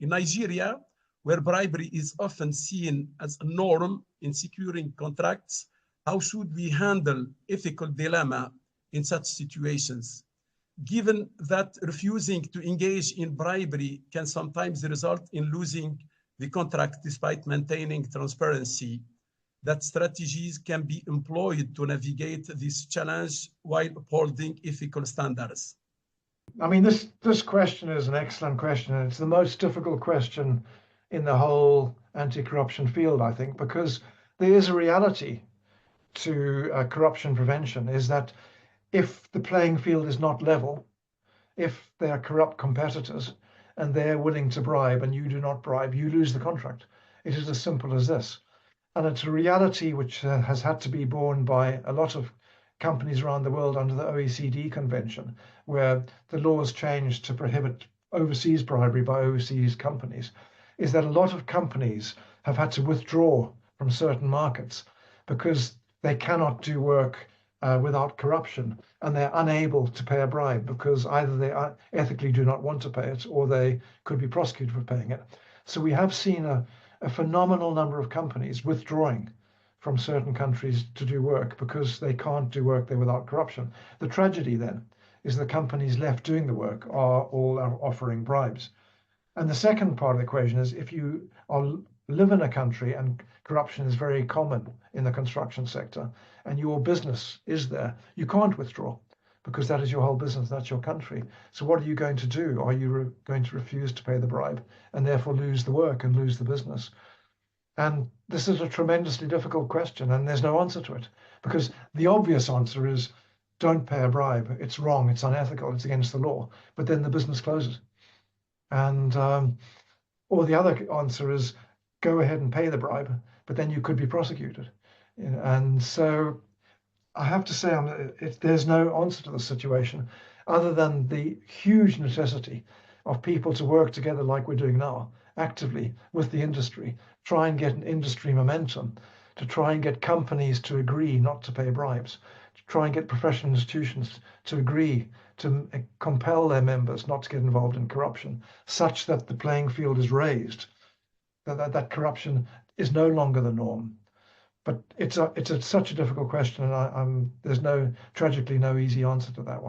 In Nigeria, where bribery is often seen as a norm in securing contracts, how should we handle ethical dilemma in such situations? Given that refusing to engage in bribery can sometimes result in losing the contract despite maintaining transparency, that strategies can be employed to navigate this challenge while upholding ethical standards. I mean, this question is an excellent question, and it's the most difficult question in the whole anti-corruption field, I think, because there is a reality to corruption prevention, is that if the playing field is not level, if they are corrupt competitors and they're willing to bribe and you do not bribe, you lose the contract. It is as simple as this. And it's a reality which has had to be borne by a lot of companies around the world under the OECD convention, where the laws changed to prohibit overseas bribery by overseas companies, is that a lot of companies have had to withdraw from certain markets because they cannot do work without corruption, and they're unable to pay a bribe because either they ethically do not want to pay it or they could be prosecuted for paying it. So we have seen a phenomenal number of companies withdrawing from certain countries to do work because they can't do work there without corruption. The tragedy then is the companies left doing the work are all offering bribes. And the second part of the equation is if you live in a country and corruption is very common in the construction sector and your business is there, you can't withdraw because that is your whole business, that's your country. So what are you going to do? Are you going to refuse to pay the bribe and therefore lose the work and lose the business? And this is a tremendously difficult question, and there's no answer to it, because the obvious answer is don't pay a bribe. It's wrong, it's unethical, it's against the law. But then the business closes. And or the other answer is go ahead and pay the bribe, but then you could be prosecuted. And so I have to say there's no answer to the situation other than the huge necessity of people to work together like we're doing now, actively with the industry, try and get an industry momentum, to try and get companies to agree not to pay bribes, to try and get professional institutions to agree to compel their members not to get involved in corruption, such that the playing field is raised, that corruption is no longer the norm. But it's such a difficult question, and there's tragically no easy answer to that one.